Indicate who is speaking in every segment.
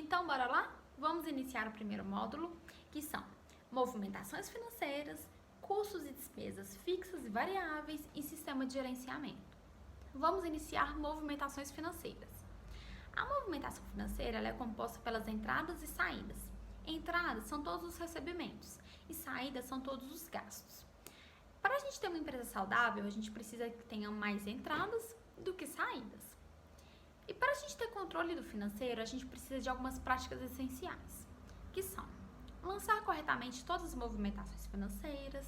Speaker 1: Então, bora lá? Vamos iniciar o primeiro módulo, que são movimentações financeiras, custos e despesas fixas e variáveis e sistema de gerenciamento. Vamos iniciar movimentações financeiras. A movimentação financeira ela é composta pelas entradas e saídas. Entradas são todos os recebimentos e saídas são todos os gastos. Para a gente ter uma empresa saudável, a gente precisa que tenha mais entradas do que saídas. E para a gente ter controle do financeiro, a gente precisa de algumas práticas essenciais, que são lançar corretamente todas as movimentações financeiras,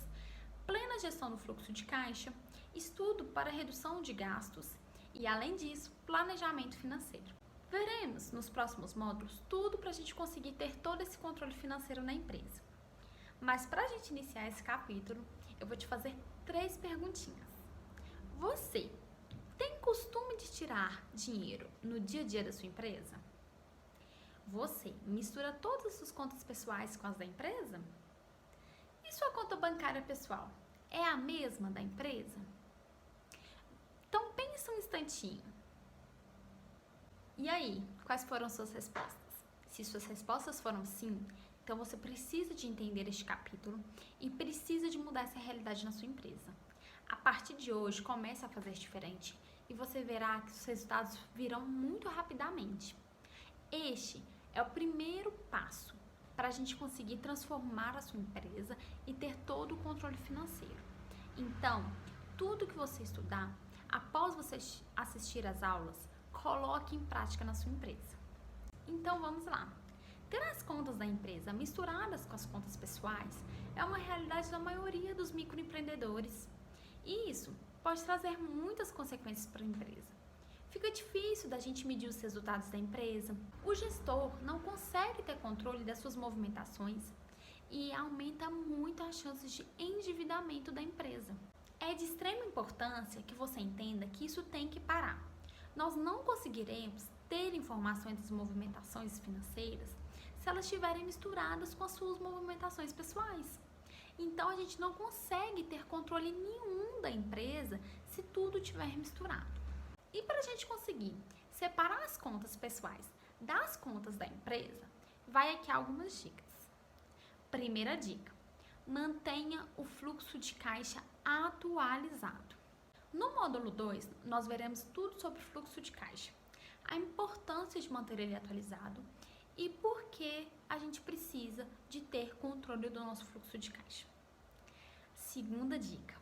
Speaker 1: plena gestão do fluxo de caixa, estudo para redução de gastos e, além disso, planejamento financeiro. Veremos nos próximos módulos tudo para a gente conseguir ter todo esse controle financeiro na empresa. Mas para a gente iniciar esse capítulo, eu vou te fazer 3 perguntinhas. Você tem costume de tirar dinheiro no dia a dia da sua empresa? Você mistura todas as suas contas pessoais com as da empresa? E sua conta bancária pessoal é a mesma da empresa? Então pensa um instantinho. E aí, quais foram suas respostas? Se suas respostas foram sim, então você precisa de entender este capítulo e precisa de mudar essa realidade na sua empresa. A partir de hoje, comece a fazer diferente e você verá que os resultados virão muito rapidamente. Este é o primeiro passo para a gente conseguir transformar a sua empresa e ter todo o controle financeiro. Então, tudo que você estudar, após você assistir às aulas, coloque em prática na sua empresa. Então, vamos lá. Ter as contas da empresa misturadas com as contas pessoais é uma realidade da maioria dos microempreendedores. E isso pode trazer muitas consequências para a empresa. Fica difícil da gente medir os resultados da empresa, o gestor não consegue ter controle das suas movimentações e aumenta muito as chances de endividamento da empresa. É de extrema importância que você entenda que isso tem que parar. Nós não conseguiremos ter informações das movimentações financeiras se elas estiverem misturadas com as suas movimentações pessoais. Então, a gente não consegue ter controle nenhum da empresa se tudo estiver misturado. E para a gente conseguir separar as contas pessoais das contas da empresa, vai aqui algumas dicas. Primeira dica, mantenha o fluxo de caixa atualizado. No módulo 2, nós veremos tudo sobre fluxo de caixa, a importância de manter ele atualizado e por que a gente precisa de ter controle do nosso fluxo de caixa. Segunda dica,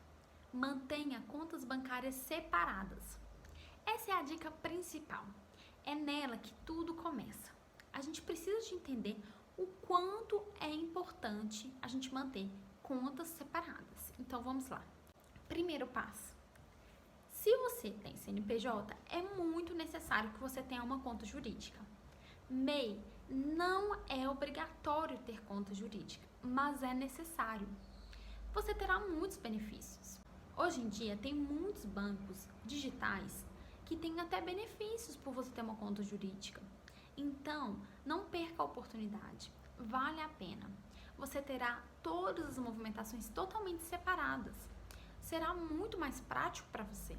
Speaker 1: mantenha contas bancárias separadas. Essa é a dica principal, é nela que tudo começa. A gente precisa de entender o quanto é importante a gente manter contas separadas. Então vamos lá. Primeiro passo, se você tem CNPJ, é muito necessário que você tenha uma conta jurídica. MEI não é obrigatório ter conta jurídica, mas é necessário. Você terá muitos benefícios. Hoje em dia, tem muitos bancos digitais que têm até benefícios por você ter uma conta jurídica. Então, não perca a oportunidade. Vale a pena. Você terá todas as movimentações totalmente separadas. Será muito mais prático para você.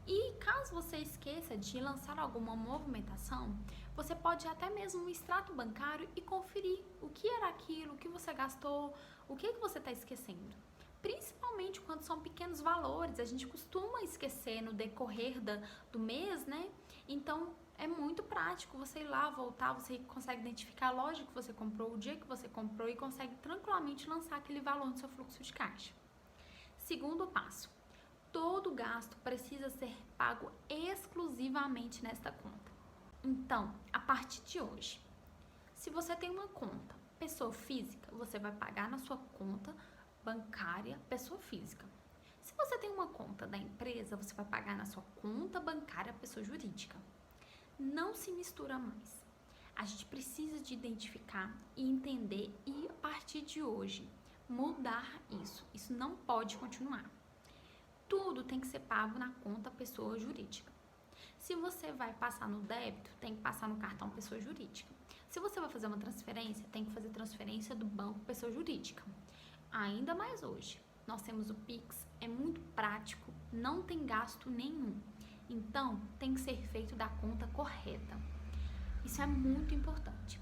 Speaker 1: E caso você esqueça de lançar alguma movimentação, você pode até mesmo um extrato bancário e conferir o que era aquilo, o que você gastou, o que você está esquecendo. Principalmente quando são pequenos valores, a gente costuma esquecer no decorrer do mês, né? Então, é muito prático você ir lá, voltar, você consegue identificar a loja que você comprou, o dia que você comprou e consegue tranquilamente lançar aquele valor no seu fluxo de caixa. Segundo passo, todo gasto precisa ser pago exclusivamente nesta conta. Então, a partir de hoje, se você tem uma conta pessoa física, você vai pagar na sua conta bancária pessoa física. Se você tem uma conta da empresa, você vai pagar na sua conta bancária pessoa jurídica. Não se mistura mais. A gente precisa de identificar e entender e, a partir de hoje, mudar isso. Isso não pode continuar. Tudo tem que ser pago na conta pessoa jurídica. Se você vai passar no débito, tem que passar no cartão pessoa jurídica. Se você vai fazer uma transferência, tem que fazer transferência do banco pessoa jurídica. Ainda mais hoje, nós temos o Pix, é muito prático, não tem gasto nenhum. Então, tem que ser feito da conta correta. Isso é muito importante.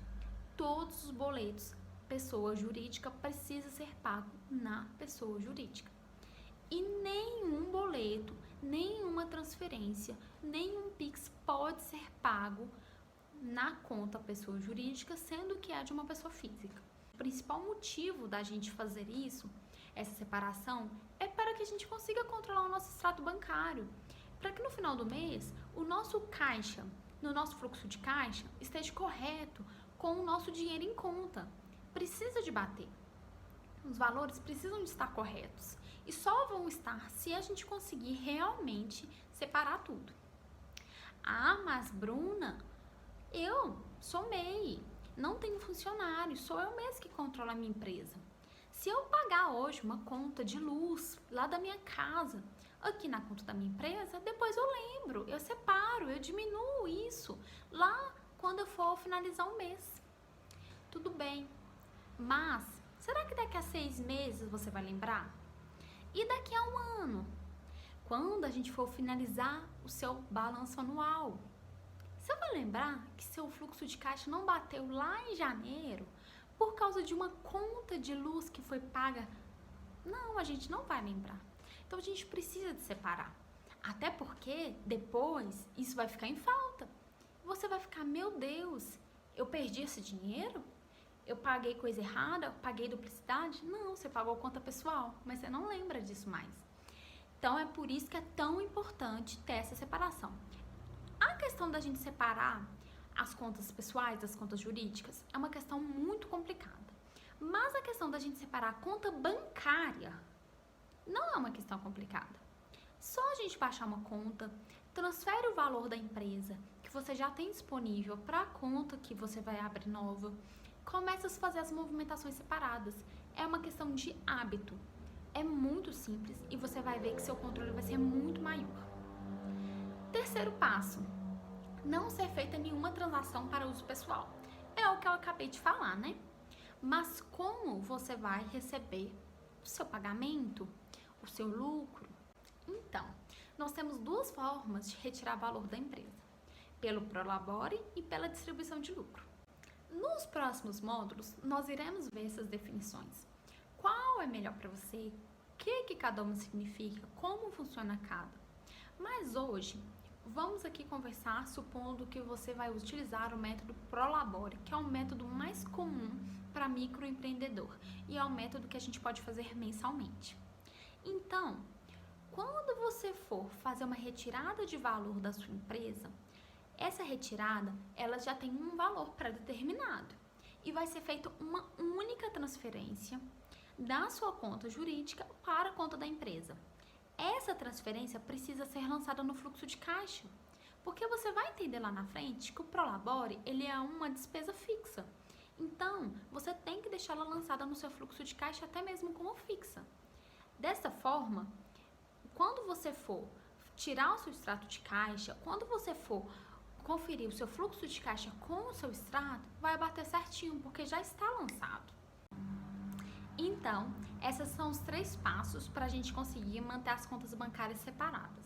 Speaker 1: todos os boletos pessoa jurídica precisa ser pago na pessoa jurídica. E nenhum boleto, nenhuma transferência, nenhum Pix pode ser pago na conta pessoa jurídica, sendo que é de uma pessoa física. O principal motivo da gente fazer isso, essa separação, é para que a gente consiga controlar o nosso extrato bancário, para que no final do mês o nosso caixa, no nosso fluxo de caixa, esteja correto com o nosso dinheiro em conta. Precisa de bater. Os valores precisam de estar corretos e só vão estar se a gente conseguir realmente separar tudo. Ah, mas Bruna, eu sou MEI, não tenho funcionário, sou eu mesma que controlo a minha empresa. Se eu pagar hoje uma conta de luz lá da minha casa, aqui na conta da minha empresa, depois eu lembro, eu separo, eu diminuo isso lá quando eu for finalizar o mês. Tudo bem, mas será que daqui a 6 meses você vai lembrar? E daqui a 1 ano? Quando a gente for finalizar o seu balanço anual, você vai lembrar que seu fluxo de caixa não bateu lá em janeiro por causa de uma conta de luz que foi paga? Não, a gente não vai lembrar. Então a gente precisa de separar. Até porque depois isso vai ficar em falta. Você vai ficar, meu Deus, eu perdi esse dinheiro? Eu paguei coisa errada? Eu paguei duplicidade? Não, você pagou conta pessoal, mas você não lembra disso mais. Então é por isso que é tão importante ter essa separação. A questão da gente separar as contas pessoais das contas jurídicas é uma questão muito complicada. Mas a questão da gente separar a conta bancária não é uma questão complicada. Só a gente baixar uma conta, transfere o valor da empresa que você já tem disponível para a conta que você vai abrir nova, começa a fazer as movimentações separadas. É uma questão de hábito. É muito simples e você vai ver que seu controle vai ser muito maior. Terceiro passo, não ser feita nenhuma transação para uso pessoal. É o que eu acabei de falar, né? Mas como você vai receber o seu pagamento, o seu lucro? Então, nós temos 2 formas de retirar valor da empresa: pelo Prolabore e pela distribuição de lucro. Nos próximos módulos, nós iremos ver essas definições. Qual é melhor para você? O que cada uma significa? Como funciona cada? Mas hoje, vamos aqui conversar supondo que você vai utilizar o método Prolabore, que é o método mais comum para microempreendedor e é o método que a gente pode fazer mensalmente. Então, quando você for fazer uma retirada de valor da sua empresa, essa retirada, ela já tem um valor pré-determinado e vai ser feita uma única transferência da sua conta jurídica para a conta da empresa. Essa transferência precisa ser lançada no fluxo de caixa, porque você vai entender lá na frente que o Prolabore, ele é uma despesa fixa. Então, você tem que deixá-la lançada no seu fluxo de caixa até mesmo como fixa. Dessa forma, quando você for tirar o seu extrato de caixa, quando você for conferir o seu fluxo de caixa com o seu extrato, vai bater certinho, porque já está lançado. Então, esses são os 3 passos para a gente conseguir manter as contas bancárias separadas.